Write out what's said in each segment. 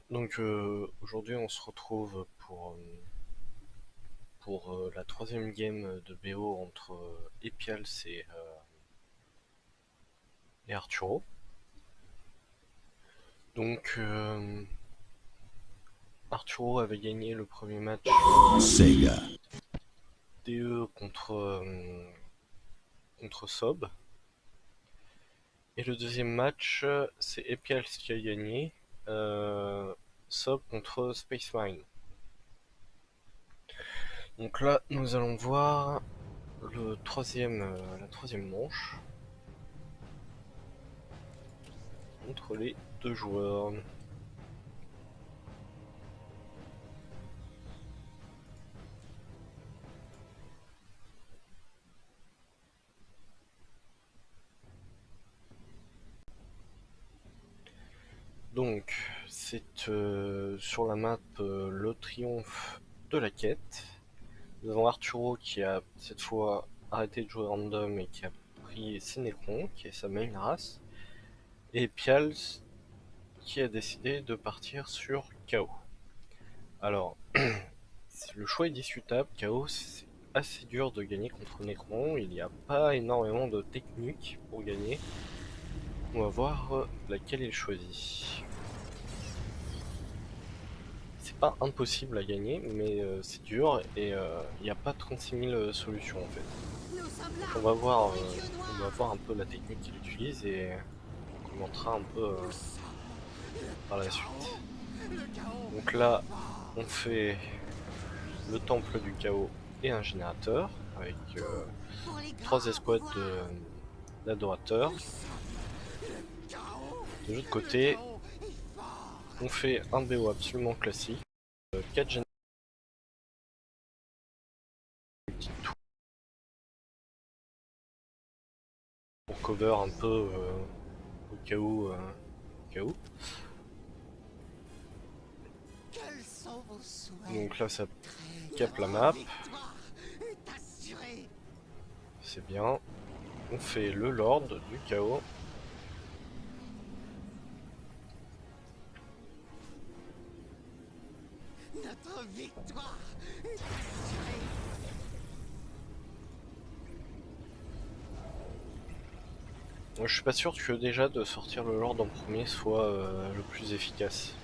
Donc aujourd'hui on se retrouve pour la troisième game de BO entre Epials et Arturo. Donc Arturo avait gagné le premier match Sega. DE contre Sob. Et le deuxième match, c'est Epials qui a gagné, Sob contre Space Marine. Donc là, nous allons voir la troisième manche entre les deux joueurs. Donc, c'est sur la map le triomphe de la quête. Nous avons Arturo qui a cette fois arrêté de jouer random et qui a pris Sénécron, qui est sa main race, et Pials qui a décidé de partir sur KO. Alors, le choix est discutable. KO, c'est assez dur de gagner contre Necron. Il n'y a pas énormément de techniques pour gagner. On va voir laquelle il choisit. C'est pas impossible à gagner, mais c'est dur et il n'y a pas 36 000 solutions en fait. Donc on va voir un peu la technique qu'il utilise et on commentera un peu par la suite. Donc là, on fait le temple du chaos et un générateur avec 3 escouades d'adorateurs. De l'autre côté, on fait un BO absolument classique, 4 générateurs pour cover un peu au cas où. Au cas où. Donc là, ça capte la map. C'est bien. On fait le Lord du chaos. Notre victoire est assurée. Je suis pas sûr que déjà de sortir le Lord en premier soit le plus efficace.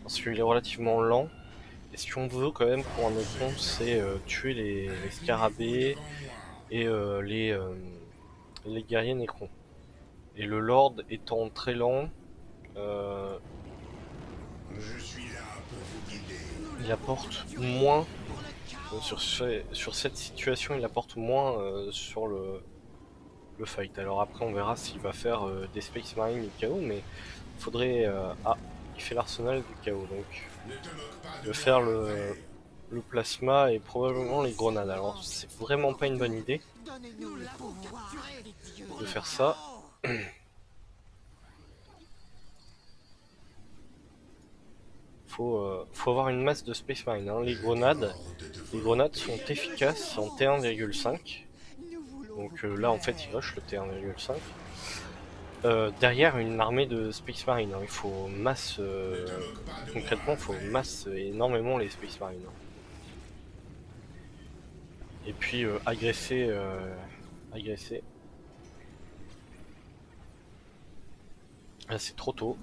Parce qu'il est relativement lent. Et ce qu'on veut quand même pour un Necron, c'est tuer les scarabées et les guerriers Necrons. Et le Lord étant très lent, euh, il apporte moins sur cette situation, il apporte moins sur le fight. Alors après on verra s'il va faire des Space Marines du chaos, mais il faudrait... ah, il fait l'arsenal du chaos, donc il va faire le plasma et probablement les grenades. Alors c'est vraiment pas une bonne idée de faire ça. Faut avoir une masse de Space Marine. Hein. Les grenades sont efficaces en T1,5. Donc là en fait il rush le T1,5. Derrière une armée de Space Marine, hein. Il faut masse... concrètement il faut masse énormément les Space Marine. Hein. Et puis agresser... agresser. Là c'est trop tôt.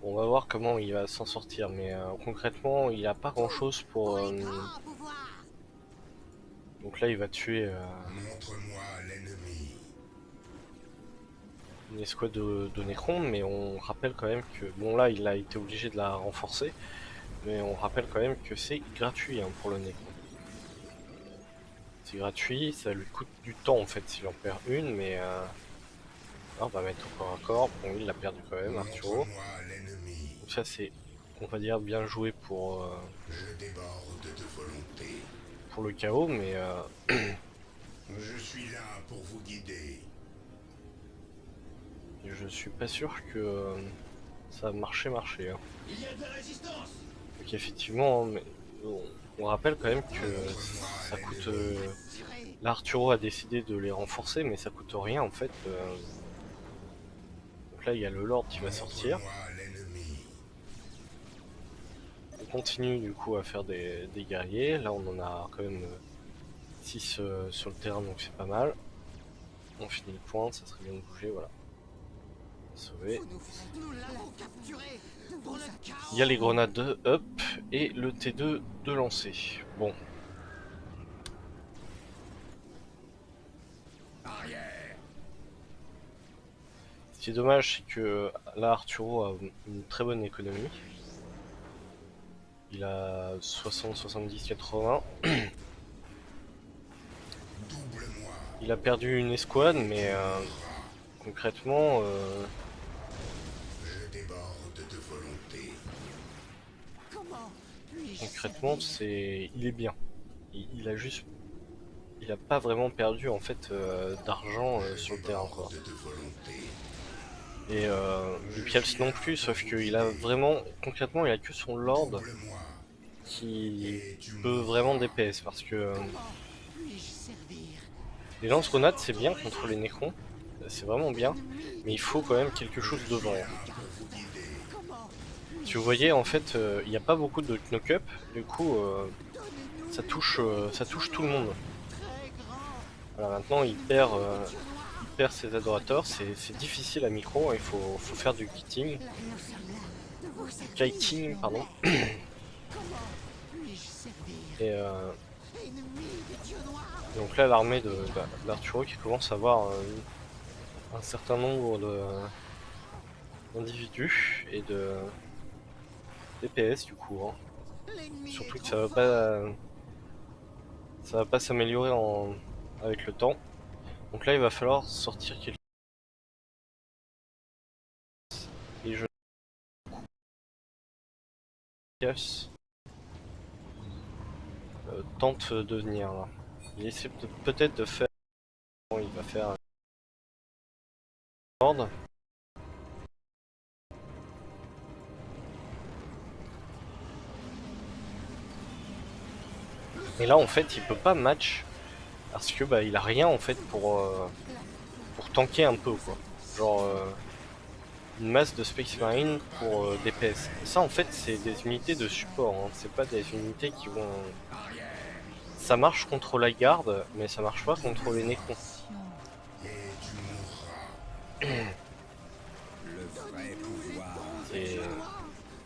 On va voir comment il va s'en sortir, mais concrètement il a pas grand chose pour... Donc là il va tuer une escouade de Necron, mais on rappelle quand même que... Bon là il a été obligé de la renforcer, mais on rappelle quand même que c'est gratuit hein, pour le Necron. C'est gratuit, ça lui coûte du temps en fait s'il en perd une, mais... Là, on va mettre au corps à corps, bon il l'a perdu quand même, Arturo. Donc ça c'est, on va dire, bien joué pour le chaos, mais... Je suis là pour vous guider. je suis pas sûr que ça a marché. Hein. Il y a de la résistance. Donc effectivement, mais on rappelle quand même que ça coûte Là, Arturo a décidé de les renforcer, mais ça coûte rien en fait. Donc là, il y a le Lord qui va sortir. Montre-moi l'ennemi. On continue du coup à faire des guerriers. Là, on en a quand même 6 sur le terrain, donc c'est pas mal. On finit le point, ça serait bien de bouger, voilà. Sauver. Nous l'avons capturé pour le chaos. Il y a les grenades de up et le T2 de lancer. Bon. Arrière. Ce qui est dommage, c'est que là, Arturo a une très bonne économie. Il a 60, 70, 80. Double-moi. Il a perdu une escouade, mais concrètement, Je déborde de volonté. Comment puis-je concrètement, il est bien. Il a juste, il a pas vraiment perdu en fait d'argent sur le terrain, quoi. De volonté. Et Lupiels non plus, sauf qu'il a vraiment, concrètement, il a que son Lord Double-moi. qui peut vraiment DPS, parce que puis-je servir? les lance-grenades c'est bien contre les Nécrons, c'est vraiment bien, mais il faut quand même quelque chose devant. Comment Si vous voyez, en fait, il n'y a pas beaucoup de knock-up, du coup, ça touche tout le monde. très grand Voilà, maintenant il perd ses adorateurs, c'est difficile à micro, il faut faire du kiting, nous sommes là de vous kiting, pardon, Comment puis-je servir? et Ennemi des dieux noirs. donc là l'armée d'Arturo qui commence à avoir un certain nombre d'individus et de DPS du coup, hein. L'ennemi Surtout est que trop ça va pas s'améliorer avec le temps. Donc là il va falloir sortir quelque chose. Et je tente de venir là. Il essaie peut-être de faire. Il va faire Horde. Et là en fait il peut pas match parce que bah il a rien en fait pour tanker un peu quoi. Genre une masse de Space Marine pour DPS. Et ça en fait c'est des unités de support, hein. C'est pas des unités qui vont. Ça marche contre la garde, mais ça marche pas contre les Nécrons. Et tu mourras. Le vrai pouvoir. Et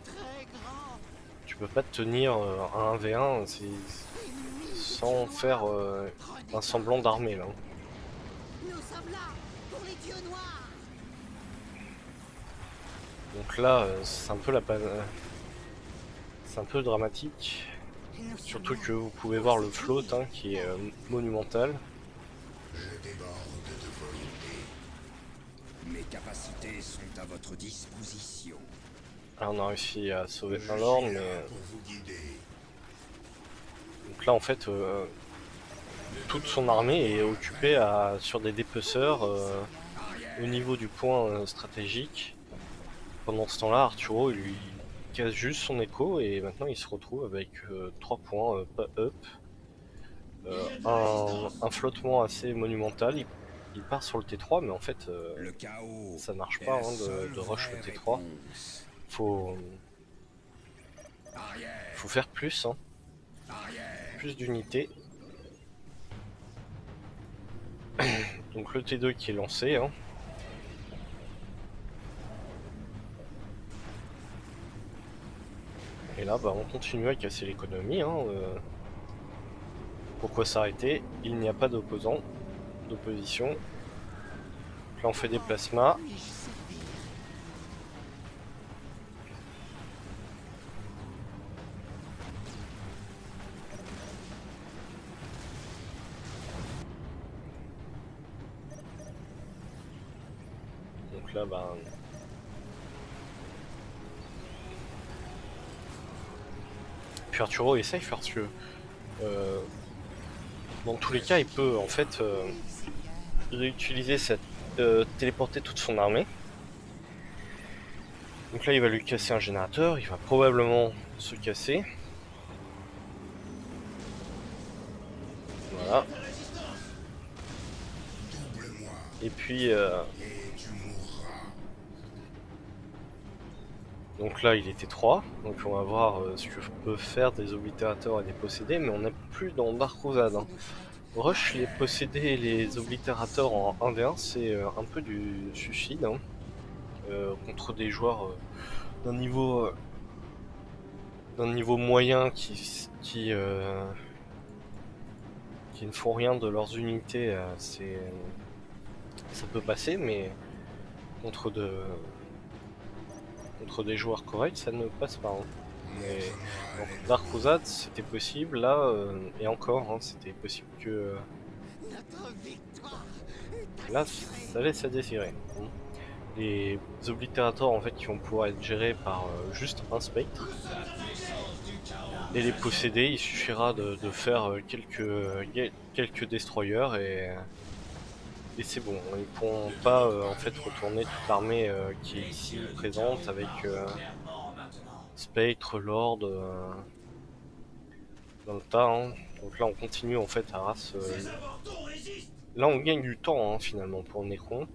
très grand. tu peux pas tenir un 1v1 sans faire un semblant d'armée là. Nous sommes là pour les dieux noirs. Donc là c'est un peu c'est un peu dramatique. Nous sommes Surtout là. que vous pouvez voir le float hein, qui est monumental. Je déborde de volonté. Mes capacités sont à votre disposition. Là on a réussi à sauver un lord, mais Pour vous guider. donc là en fait toute son armée est occupée sur des dépeceurs au niveau du point stratégique. Pendant ce temps-là, Arturo il lui casse juste son écho et maintenant il se retrouve avec 3 points pas up, un flottement assez monumental. Il part sur le T3, mais en fait Le chaos. ça marche est pas la hein, seule de rush le vraie T3. réponse. Faut faire plus, hein. Plus d'unités. Donc le T2 qui est lancé, hein. Et là, bah, on continue à casser l'économie, hein. Pourquoi s'arrêter? Il n'y a pas d'opposition. Là, on fait des plasmas. Puis-je servir? Donc là, bah... Puis Arturo est safe parce que dans tous les cas, il peut en fait réutiliser téléporter toute son armée. Donc là, il va lui casser un générateur, il va probablement se casser. Voilà. Et puis Et tu mourras. donc là il était 3, donc on va voir ce que peut faire des oblitérateurs et des possédés, mais on n'est plus dans Dark Crusade. Hein. Rush les possédés et les oblitérateurs en 1v1, c'est un peu du suicide hein, contre des joueurs d'un niveau moyen qui ne font rien de leurs unités, ça peut passer, mais contre des joueurs corrects, ça ne passe pas. Hein. Mais donc, Dark Crusade, c'était possible, là, et encore, hein, c'était possible que... Notre victoire est là, assurée. ça laisse à désirer. Hein. Les oblitérateurs, en fait, qui vont pouvoir être gérés par juste un spectre. Et les possédés, il suffira de faire quelques destroyers et c'est bon. Ils pourront pas en fait retourner toute l'armée qui est ici présente avec Spectre, Lord dans le tas. Hein. Donc là on continue en fait à race. Là on gagne du temps hein, finalement pour Necron.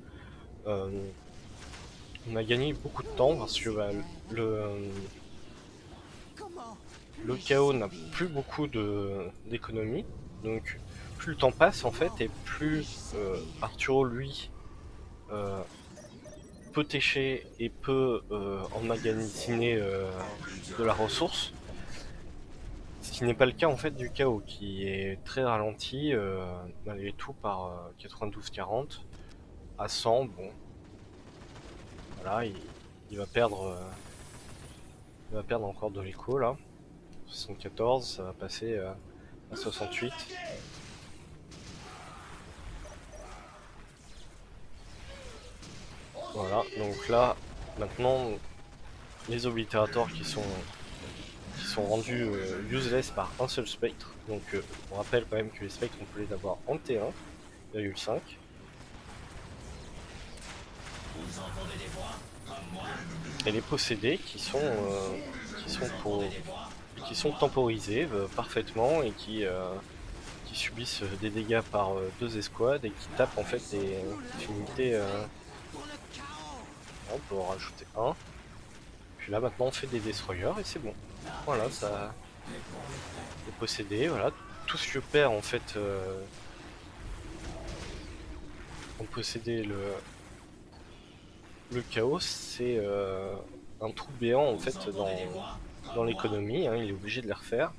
On a gagné beaucoup de temps parce que bah, Comment le chaos n'a plus beaucoup d'économie. Donc plus le temps passe en fait et plus Arturo lui peut técher et peut emmagasiner de la ressource. Ce qui n'est pas le cas en fait du chaos qui est très ralenti malgré tout par 92-40 à 100. Bon, voilà, il va perdre encore de l'écho là. 74, ça va passer à 68. Voilà, donc là, maintenant, les oblitérateurs qui sont rendus useless par un seul spectre. Donc on rappelle quand même que les spectres on peut les avoir en T1,5. Et les possédés qui sont temporisés parfaitement et qui subissent des dégâts par deux escouades et qui tapent en fait des unités. pour le chaos? On peut en rajouter un. Puis là maintenant on fait des destroyers et c'est bon. Voilà, ça est possédé, voilà. Tout ce que perd en fait en posséder le chaos, c'est un trou béant en fait dans l'économie, hein, il est obligé de les refaire.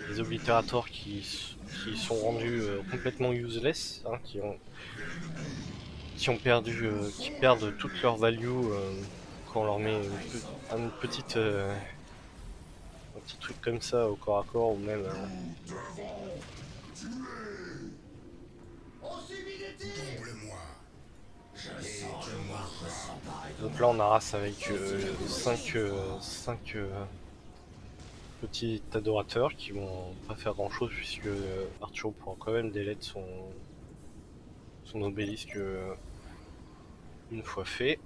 Les oblitérateurs qui sont rendus complètement useless, hein, qui perdent toute leur value quand on leur met un petit truc comme ça au corps à corps ou même Double-moi. Et tu mourras. donc là on arrasse avec 5 petits adorateurs qui vont pas faire grand chose puisque Arturo pourra quand même délai son obélisque une fois fait.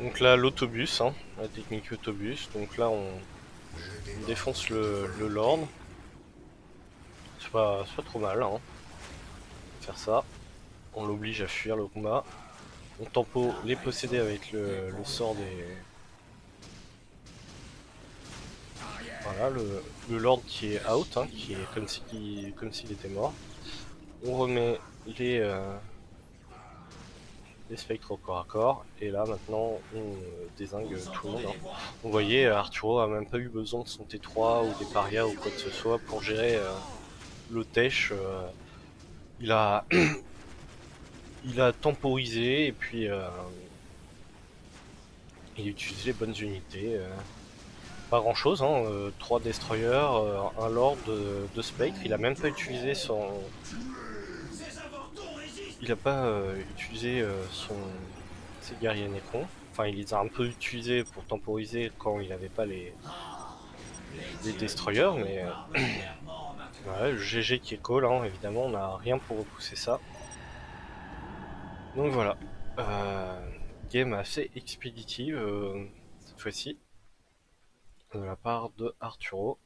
Donc là l'autobus, hein, la technique autobus, donc là on défonce le Lord. C'est pas trop mal hein, faire ça. On l'oblige à fuir le combat. On tempo les possédés avec le sort des... Voilà, le Lord qui est out, hein, qui est comme s'il était mort. On remet les spectres au corps à corps, et là maintenant on dézingue tout le monde. Hein. Vous voyez, Arturo a même pas eu besoin de son T3 ou des parias ou quoi que ce soit pour gérer le Tech. Il a temporisé et puis il a utilisé les bonnes unités. Pas grand chose, hein, 3 destroyers, un lord, 2 spectres, il a même pas utilisé son... Il a pas utilisé ses guerriers Necron. Enfin, il les a un peu utilisés pour temporiser quand il n'avait pas les destroyers, mais ouais, le GG qui est call, hein, évidemment, on n'a rien pour repousser ça. Donc voilà, game assez expéditive cette fois-ci, de la part de Arturo.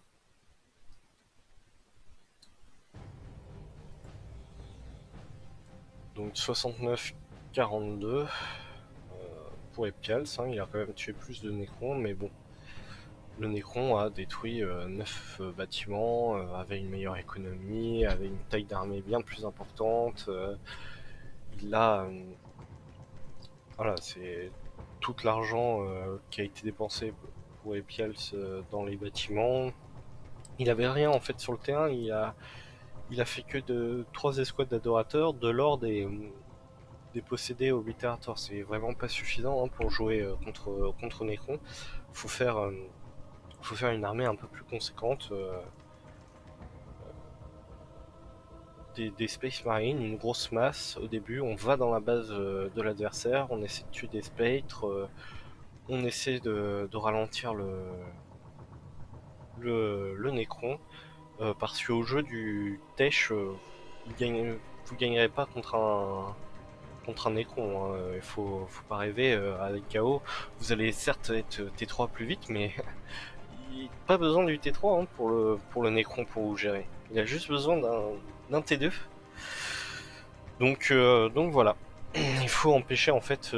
Donc 69-42 pour Epials, hein, il a quand même tué plus de Necrons, mais bon, le Necron a détruit 9 bâtiments, avait une meilleure économie, avait une taille d'armée bien plus importante. Il a... voilà, c'est tout l'argent qui a été dépensé pour Epials dans les bâtiments. Il avait rien en fait sur le terrain, il a fait que de 3 escouades d'adorateurs, de l'or des possédés oblitérateurs. C'est vraiment pas suffisant hein, pour jouer contre Necron. Faut faire une armée un peu plus conséquente. Des Space Marines, une grosse masse au début, on va dans la base de l'adversaire, on essaie de tuer des spectres, on essaie de ralentir le Necron, parce qu'au jeu du Tesh, vous gagnerez pas contre un Necron, hein. Faut pas rêver avec KO, vous allez certes être T3 plus vite, mais pas besoin du T3 hein, pour le Necron pour vous gérer. Il a juste besoin d'un T2. Donc voilà, il faut empêcher en fait